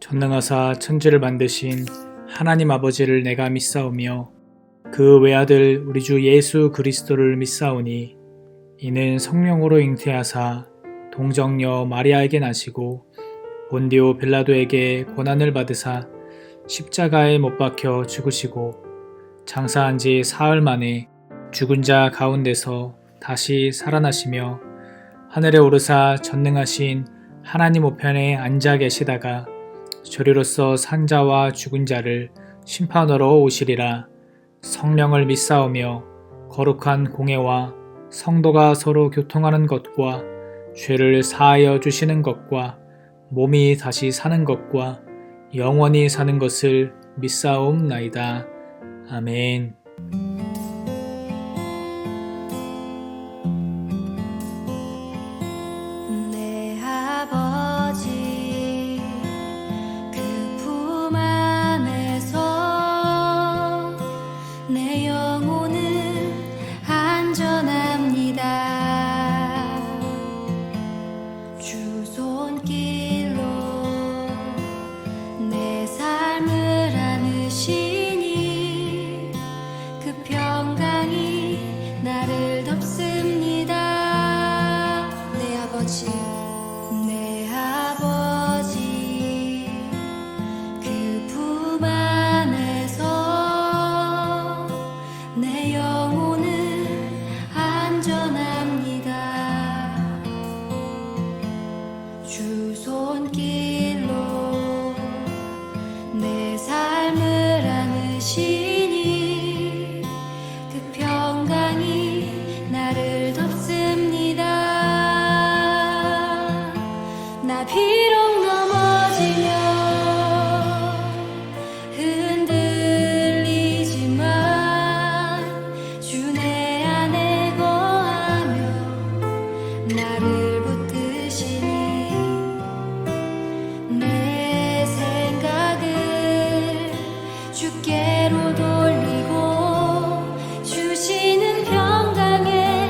전능하사 천지를 만드신 하나님 아버지를 내가 믿사오며 그 외아들 우리 주 예수 그리스도를 믿사오니 이는 성령으로 잉태하사 동정녀 마리아에게 나시고 본디오 빌라도에게 고난을 받으사 십자가에 못 박혀 죽으시고 장사한 지 사흘 만에 죽은 자 가운데서 다시 살아나시며 하늘에 오르사 전능하신 하나님 우편에 앉아 계시다가 저리로서 산자와 죽은 자를 심판하러 오시리라. 성령을 믿사오며 거룩한 공회와 성도가 서로 교통하는 것과 죄를 사하여 주시는 것과 몸이 다시 사는 것과 영원히 사는 것을 믿사옵나이다. 아멘. 내 아버지 그 품 안에서 내 영혼은 안전합니다. 주 손길로 내 삶을 안으시니 그 평강이 나를 덮습니다. 내 아버지 그 품 안에서 내 영혼은 안전합니다. 주 손길로 내 삶을 안으시니 그 평강이 나를 덮습니다. 나 비록 넘어지며 흔들리지만 주 내 안에 거하며 나를 붙드시니 내 생각을 주께로 돌리고 주시는 평강에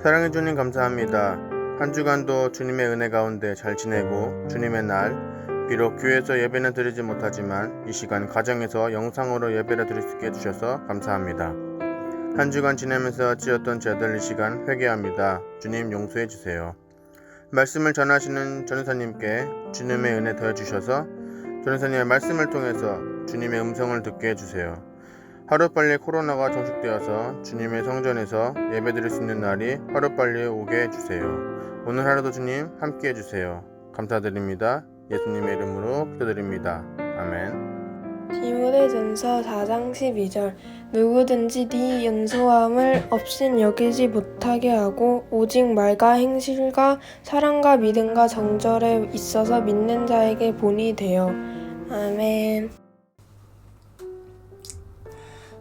사랑해 주님 감사합니다. 한 주간도 주님의 은혜 가운데 잘 지내고 주님의 날, 비록 교회에서 예배는 드리지 못하지만 이 시간 가정에서 영상으로 예배를 드릴 수 있게 해주셔서 감사합니다. 한 주간 지내면서 지었던 죄들 이 시간 회개합니다. 주님 용서해 주세요. 말씀을 전하시는 전도사님께 주님의 은혜 더해주셔서 전도사님의 말씀을 통해서 주님의 음성을 듣게 해주세요. 하루빨리 코로나가 종식되어서 주님의 성전에서 예배드릴 수 있는 날이 하루빨리 오게 해주세요. 오늘 하루도 주님 함께 해주세요. 감사드립니다. 예수님의 이름으로 기도드립니다. 아멘. 디모데전서 4장 12절 누구든지 네 연소함을 없인 여기지 못하게 하고 오직 말과 행실과 사랑과 믿음과 정절에 있어서 믿는 자에게 본이 되어. 아멘.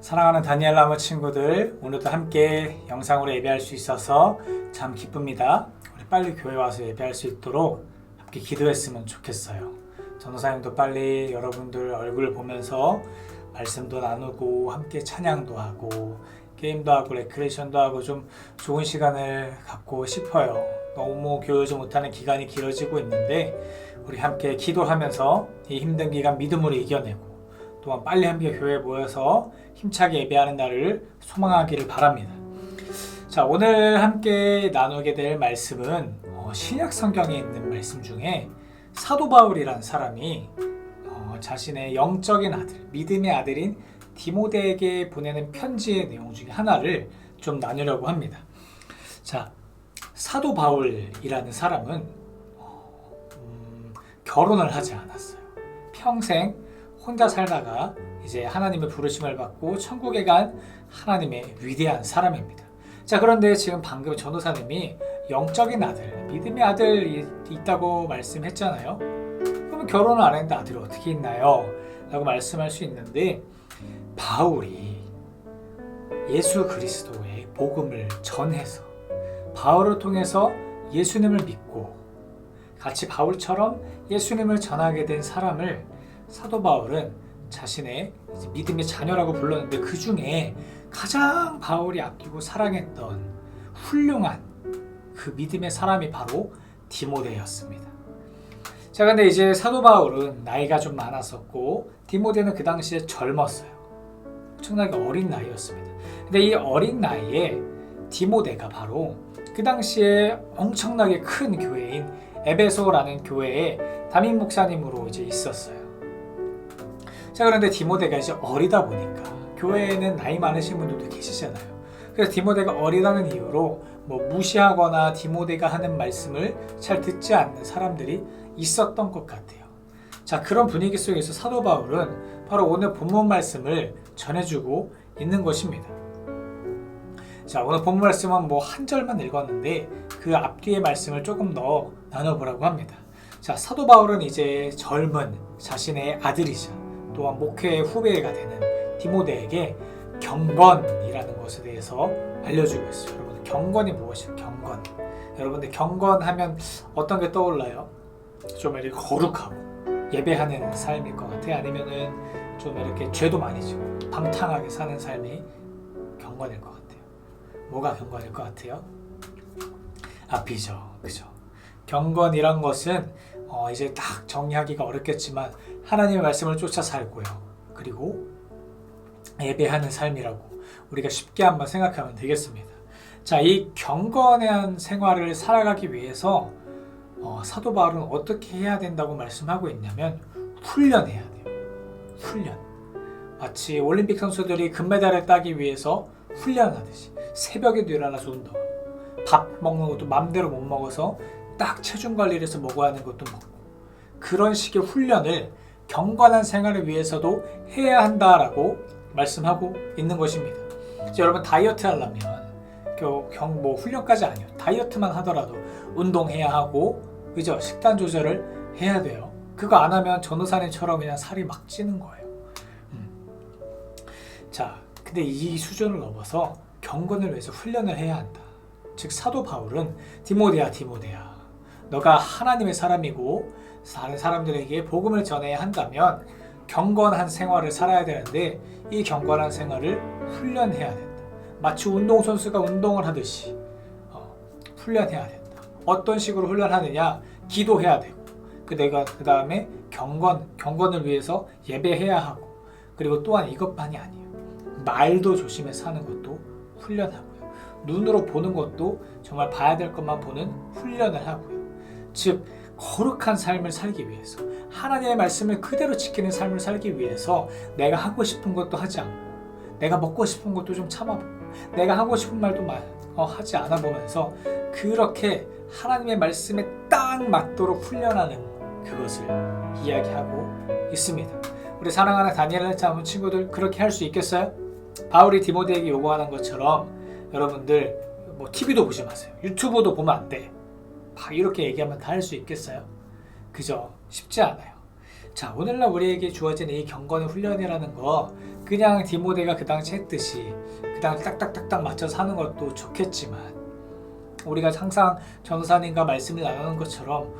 사랑하는 다니엘 나무 친구들, 오늘도 함께 영상으로 예배할 수 있어서 참 기쁩니다. 우리 빨리 교회 와서 예배할 수 있도록 함께 기도했으면 좋겠어요. 전도사님도 빨리 여러분들 얼굴 보면서 말씀도 나누고 함께 찬양도 하고 게임도 하고 레크레이션도 하고 좀 좋은 시간을 갖고 싶어요. 너무 교회지 못하는 기간이 길어지고 있는데 우리 함께 기도하면서 이 힘든 기간 믿음으로 이겨내고 또한 빨리 함께 교회에 모여서 힘차게 예배하는 날을 소망하기를 바랍니다. 자, 오늘 함께 나누게 될 말씀은 신약 성경에 있는 말씀 중에 사도 바울이라는 사람이 자신의 영적인 아들, 믿음의 아들인 디모데에게 보내는 편지의 내용 중에 하나를 좀 나누려고 합니다. 자, 사도 바울이라는 사람은 결혼을 하지 않았어요. 평생 혼자 살다가 이제 하나님의 부르심을 받고 천국에 간 하나님의 위대한 사람입니다. 자, 그런데 지금 방금 전도사님이 영적인 아들, 믿음의 아들이 있다고 말씀했잖아요. 그러면 결혼을 안 했는데 아들이 어떻게 있나요? 라고 말씀할 수 있는데 바울이 예수 그리스도의 복음을 전해서 바울을 통해서 예수님을 믿고 같이 바울처럼 예수님을 전하게 된 사람을 사도 바울은 자신의 믿음의 자녀라고 불렀는데 그 중에 가장 바울이 아끼고 사랑했던 훌륭한 그 믿음의 사람이 바로 디모데였습니다. 자, 근데 이제 사도 바울은 나이가 좀 많았었고 디모데는 그 당시에 젊었어요. 엄청나게 어린 나이였습니다. 근데 이 어린 나이에 디모데가 바로 그 당시에 엄청나게 큰 교회인 에베소라는 교회에 담임 목사님으로 이제 있었어요. 자, 그런데 디모데가 이제 어리다 보니까 교회에는 나이 많으신 분들도 계시잖아요. 그래서 디모데가 어리다는 이유로 무시하거나 디모데가 하는 말씀을 잘 듣지 않는 사람들이 있었던 것 같아요. 자, 그런 분위기 속에서 사도 바울은 바로 오늘 본문 말씀을 전해주고 있는 것입니다. 자, 오늘 본문 말씀은 한 절만 읽었는데 그 앞뒤의 말씀을 조금 더 나눠보라고 합니다. 자, 사도 바울은 이제 젊은 자신의 아들이자 또한 목회의 후배가 되는 디모데에게 경건이라는 것에 대해서 알려주고 있어요. 여러분, 경건이 무엇이에요? 경건. 여러분들 경건하면 어떤 게 떠올라요? 좀 이렇게 거룩하고 예배하는 삶일 것 같아요? 아니면은 좀 이렇게 죄도 많이 지고 방탕하게 사는 삶이 경건일 것 같아요? 뭐가 경건일 것 같아요? 앞이죠. 그죠? 경건이란 것은 이제 딱 정리하기가 어렵겠지만 하나님의 말씀을 쫓아 살고요. 그리고 예배하는 삶이라고 우리가 쉽게 한번 생각하면 되겠습니다. 자, 이 경건한 생활을 살아가기 위해서 사도 바울은 어떻게 해야 된다고 말씀하고 있냐면 훈련해야 돼요. 훈련. 마치 올림픽 선수들이 금메달을 따기 위해서 훈련하듯이 새벽에도 일어나서 운동하고 밥 먹는 것도 맘대로 못 먹어서 딱 체중 관리를 해서 먹어야 하는 것도 먹고 그런 식의 훈련을 경건한 생활을 위해서도 해야 한다라고 말씀하고 있는 것입니다. 여러분 다이어트 하려면 훈련까지 아니에요. 다이어트만 하더라도 운동해야 하고 그죠? 식단 조절을 해야 돼요. 그거 안 하면 전도사님처럼 그냥 살이 막 찌는 거예요. 자, 근데 이 수준을 넘어서 경건을 위해서 훈련을 해야 한다. 즉 사도 바울은 디모데야 너가 하나님의 사람이고 다른 사람들에게 복음을 전해야 한다면 경건한 생활을 살아야 되는데 이 경건한 생활을 훈련해야 된다. 마치 운동선수가 운동을 하듯이 훈련해야 된다. 어떤 식으로 훈련하느냐? 기도해야 되고, 내가 그 다음에 경건을 위해서 예배해야 하고, 그리고 또한 이것만이 아니에요. 말도 조심해서 하는 것도 훈련하고요. 눈으로 보는 것도 정말 봐야 될 것만 보는 훈련을 하고요. 즉 거룩한 삶을 살기 위해서, 하나님의 말씀을 그대로 지키는 삶을 살기 위해서 내가 하고 싶은 것도 하지 않고, 내가 먹고 싶은 것도 좀 참아보고, 내가 하고 싶은 말도 하지 않아 보면서 그렇게 하나님의 말씀에 딱 맞도록 훈련하는 그것을 이야기하고 있습니다. 우리 사랑하는 다니엘을 찾은 친구들, 그렇게 할 수 있겠어요? 바울이 디모데에게 요구하는 것처럼 여러분들 TV도 보지 마세요. 유튜브도 보면 안 돼. 이렇게 얘기하면 다 할 수 있겠어요? 그죠? 쉽지 않아요. 자, 오늘날 우리에게 주어진 이 경건의 훈련이라는 거, 그냥 디모데가 그 당시 했듯이 그 당시 딱딱딱딱 맞춰서 하는 것도 좋겠지만, 우리가 항상 전도사님과 말씀을 나누는 것처럼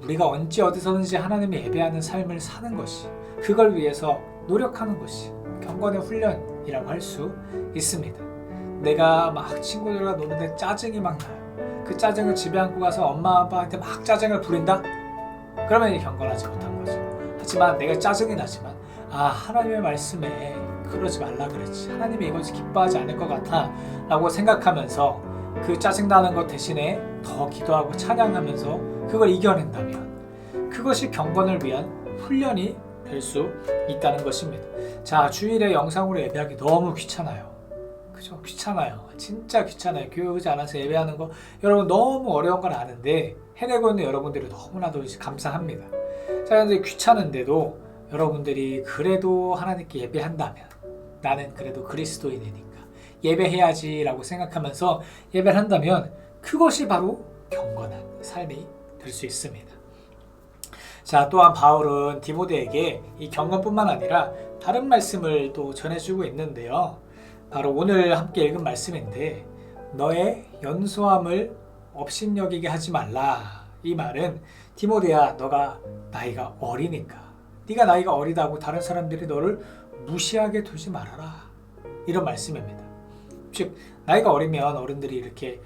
우리가 언제 어디서든지 하나님을 예배하는 삶을 사는 것이, 그걸 위해서 노력하는 것이 경건의 훈련이라고 할 수 있습니다. 내가 막 친구들과 노는데 짜증이 막 나요. 그 짜증을 집에 안고 가서 엄마 아빠한테 막 짜증을 부린다? 그러면 경건하지 못한 거죠. 하지만 내가 짜증이 나지만, 하나님의 말씀에 그러지 말라 그랬지, 하나님이 이것을 기뻐하지 않을 것 같아 라고 생각하면서 그 짜증나는 것 대신에 더 기도하고 찬양하면서 그걸 이겨낸다면, 그것이 경건을 위한 훈련이 될 수 있다는 것입니다. 자, 주일에 영상으로 예배하기 너무 귀찮아요. 그죠? 귀찮아요. 진짜 귀찮아요. 교회 오지 않아서 예배하는 거 여러분 너무 어려운 건 아는데, 해내고 있는 여러분들이 너무나도 감사합니다. 자, 근데 귀찮은데도 여러분들이 그래도 하나님께 예배한다면, 나는 그래도 그리스도인이니까 예배해야지 라고 생각하면서 예배를 한다면, 그것이 바로 경건한 삶이 될 수 있습니다. 자, 또한 바울은 디모데에게 이 경건뿐만 아니라 다른 말씀을 또 전해주고 있는데요. 바로 오늘 함께 읽은 말씀인데, 너의 연소함을 업신여기게 하지 말라. 이 말은, 디모데야, 너가 나이가 어리니까, 네가 나이가 어리다고 다른 사람들이 너를 무시하게 두지 말아라. 이런 말씀입니다. 즉, 나이가 어리면 어른들이 이렇게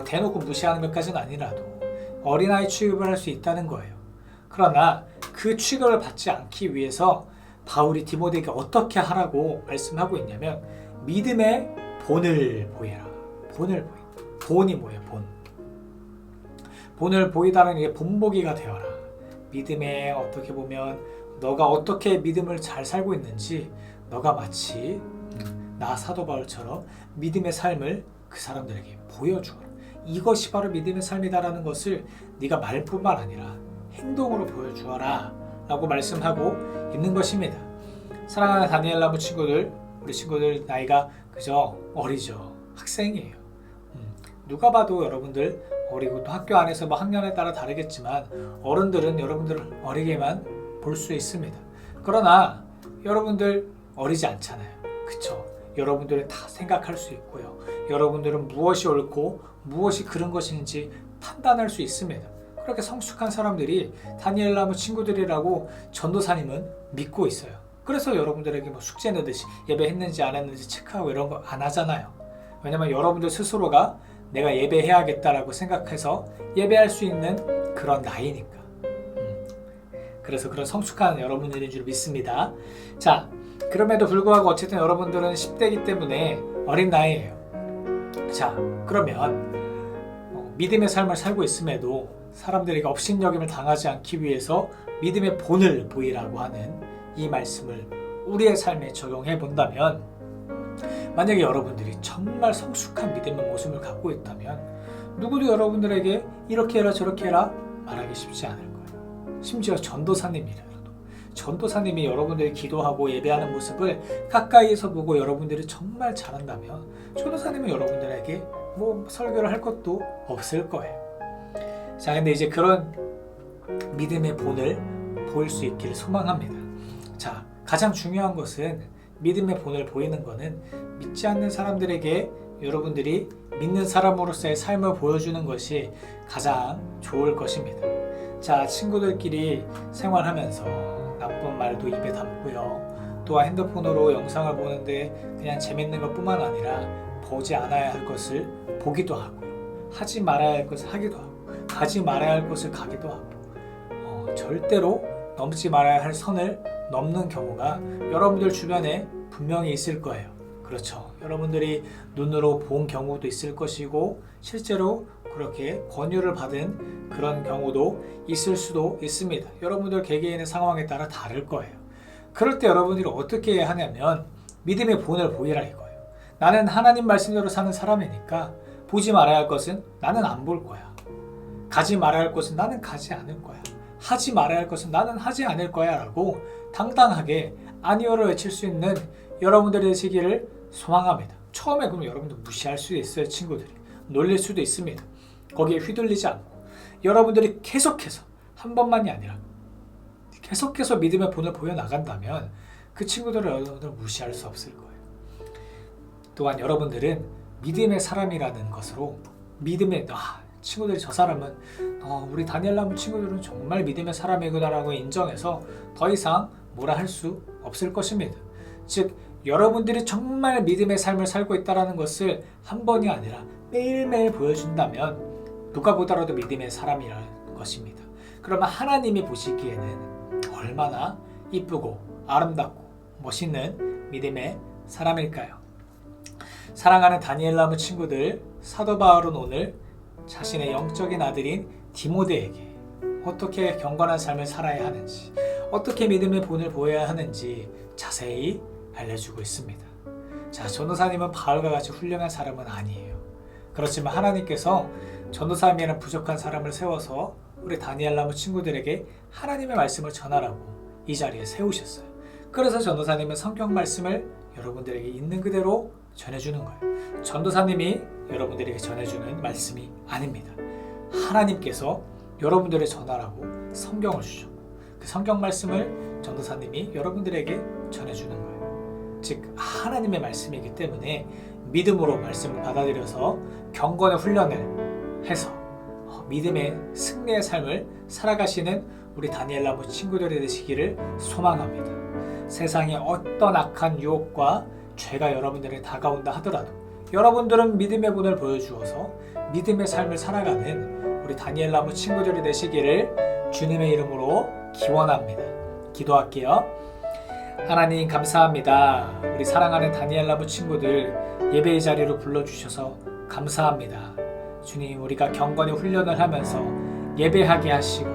대놓고 무시하는 것까지는 아니라도 어린아이 취급을 할 수 있다는 거예요. 그러나 그 취급을 받지 않기 위해서 바울이 디모데에게 어떻게 하라고 말씀하고 있냐면, 믿음의 본을 보이라. 본을 보인다. 본이 뭐예요? 본을 보이다는 게 본보기가 되어라. 믿음에 어떻게 보면 너가 어떻게 믿음을 잘 살고 있는지, 너가 마치 나 사도 바울처럼 믿음의 삶을 그 사람들에게 보여주어라. 이것이 바로 믿음의 삶이다라는 것을 네가 말뿐만 아니라 행동으로 보여주어라 라고 말씀하고 있는 것입니다. 사랑하는 다니엘 나무 친구들, 우리 친구들 나이가 그저 어리죠. 학생이에요. 누가 봐도 여러분들 어리고, 또 학교 안에서 학년에 따라 다르겠지만 어른들은 여러분들을 어리게만 볼 수 있습니다. 그러나 여러분들 어리지 않잖아요. 그쵸? 여러분들은 다 생각할 수 있고요. 여러분들은 무엇이 옳고 무엇이 그른 것인지 판단할 수 있습니다. 그렇게 성숙한 사람들이 다니엘 나무 친구들이라고 전도사님은 믿고 있어요. 그래서 여러분들에게 숙제 내듯이 예배했는지 안 했는지 체크하고 이런 거 안 하잖아요. 왜냐면 여러분들 스스로가 내가 예배해야겠다라고 생각해서 예배할 수 있는 그런 나이니까. 그래서 그런 성숙한 여러분들인 줄 믿습니다. 자, 그럼에도 불구하고 어쨌든 여러분들은 10대이기 때문에 어린 나이예요. 자, 그러면 믿음의 삶을 살고 있음에도 사람들에게 업신여김을 당하지 않기 위해서 믿음의 본을 보이라고 하는 이 말씀을 우리의 삶에 적용해 본다면, 만약에 여러분들이 정말 성숙한 믿음의 모습을 갖고 있다면 누구도 여러분들에게 이렇게 해라 저렇게 해라 말하기 쉽지 않을 거예요. 심지어 전도사님이라도, 전도사님이 여러분들이 기도하고 예배하는 모습을 가까이에서 보고 여러분들이 정말 잘한다면 전도사님은 여러분들에게 설교를 할 것도 없을 거예요. 자, 근데 이제 그런 믿음의 본을 보일 수 있기를 소망합니다. 자, 가장 중요한 것은, 믿음의 본을 보이는 것은 믿지 않는 사람들에게 여러분들이 믿는 사람으로서의 삶을 보여주는 것이 가장 좋을 것입니다. 자, 친구들끼리 생활하면서 나쁜 말도 입에 담고요. 또한 핸드폰으로 영상을 보는데 그냥 재밌는 것뿐만 아니라 보지 않아야 할 것을 보기도 하고요. 하지 말아야 할 것을 하기도 하고 가지 말아야 할 것을 가기도 하고 절대로 넘지 말아야 할 선을 넘는 경우가 여러분들 주변에 분명히 있을 거예요. 그렇죠. 여러분들이 눈으로 본 경우도 있을 것이고 실제로 그렇게 권유를 받은 그런 경우도 있을 수도 있습니다. 여러분들 개개인의 상황에 따라 다를 거예요. 그럴 때 여러분들이 어떻게 해야 하냐면 믿음의 본을 보이라 이거예요. 나는 하나님 말씀대로 사는 사람이니까 보지 말아야 할 것은 나는 안 볼 거야. 가지 말아야 할 것은 나는 가지 않을 거야. 하지 말아야 할 것은 나는 하지 않을 거야 라고 당당하게 아니오를 외칠 수 있는 여러분들이 되시기를 소망합니다. 처음에 그럼 여러분들 무시할 수도 있어요. 친구들이 놀릴 수도 있습니다. 거기에 휘둘리지 않고 여러분들이 계속해서 한 번만이 아니라 계속해서 믿음의 본을 보여나간다면 그 친구들을 여러분들 무시할 수 없을 거예요. 또한 여러분들은 믿음의 사람이라는 것으로 믿음의 친구들이 저 사람은 우리 다니엘 나무 친구들은 정말 믿음의 사람이구나라고 인정해서 더 이상 뭐라 할 수 없을 것입니다. 즉 여러분들이 정말 믿음의 삶을 살고 있다는 것을 한 번이 아니라 매일매일 보여준다면 누가 보더라도 믿음의 사람이라는 것입니다. 그러면 하나님이 보시기에는 얼마나 이쁘고 아름답고 멋있는 믿음의 사람일까요? 사랑하는 다니엘 나무 친구들, 사도 바울은 오늘 자신의 영적인 아들인 디모데에게 어떻게 경건한 삶을 살아야 하는지, 어떻게 믿음의 본을 보여야 하는지 자세히 알려주고 있습니다. 자, 전도사님은 바울과 같이 훌륭한 사람은 아니에요. 그렇지만 하나님께서 전도사님이라는 부족한 사람을 세워서 우리 다니엘 나무 친구들에게 하나님의 말씀을 전하라고 이 자리에 세우셨어요. 그래서 전도사님은 성경 말씀을 여러분들에게 있는 그대로 전해주는 거예요. 전도사님이 여러분들에게 전해주는 말씀이 아닙니다. 하나님께서 여러분들에게 전하라고 성경을 주셨고 그 성경 말씀을 전도사님이 여러분들에게 전해주는 거예요. 즉 하나님의 말씀이기 때문에 믿음으로 말씀을 받아들여서 경건의 훈련을 해서 믿음의 승리의 삶을 살아가시는 우리 다니엘 나무 친구들이 되시기를 소망합니다. 세상에 어떤 악한 유혹과 죄가 여러분들에게 다가온다 하더라도 여러분들은 믿음의 본을 보여주어서 믿음의 삶을 살아가는 우리 다니엘 나무 친구들이 되시기를 주님의 이름으로 기원합니다. 기도할게요. 하나님 감사합니다. 우리 사랑하는 다니엘 나무 친구들 예배의 자리로 불러주셔서 감사합니다. 주님, 우리가 경건히 훈련을 하면서 예배하게 하시고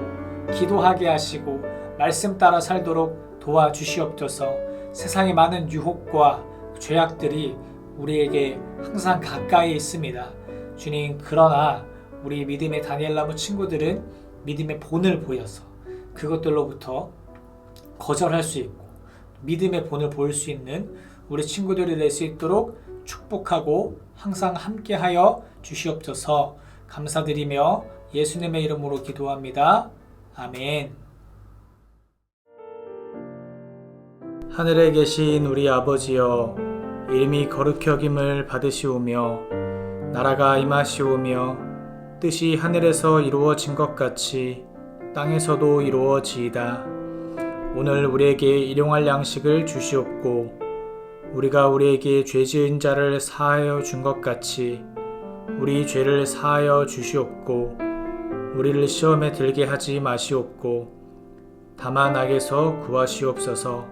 기도하게 하시고 말씀 따라 살도록 도와주시옵소서. 세상에 많은 유혹과 죄악들이 우리에게 항상 가까이 있습니다. 주님, 그러나 우리 믿음의 다니엘 나무 친구들은 믿음의 본을 보여서 그것들로부터 거절할 수 있고 믿음의 본을 보일 수 있는 우리 친구들이 될 수 있도록 축복하고 항상 함께하여 주시옵소서. 감사드리며 예수님의 이름으로 기도합니다. 아멘. 하늘에 계신 우리 아버지여, 이름이 거룩히 여김을 받으시오며 나라가 임하시오며 뜻이 하늘에서 이루어진 것 같이 땅에서도 이루어지이다. 오늘 우리에게 일용할 양식을 주시옵고 우리가 우리에게 죄 지은 자를 사하여 준 것 같이 우리 죄를 사하여 주시옵고 우리를 시험에 들게 하지 마시옵고 다만 악에서 구하시옵소서.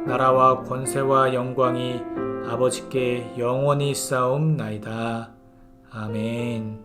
나라와 권세와 영광이 아버지께 영원히 있사옵나이다. 아멘.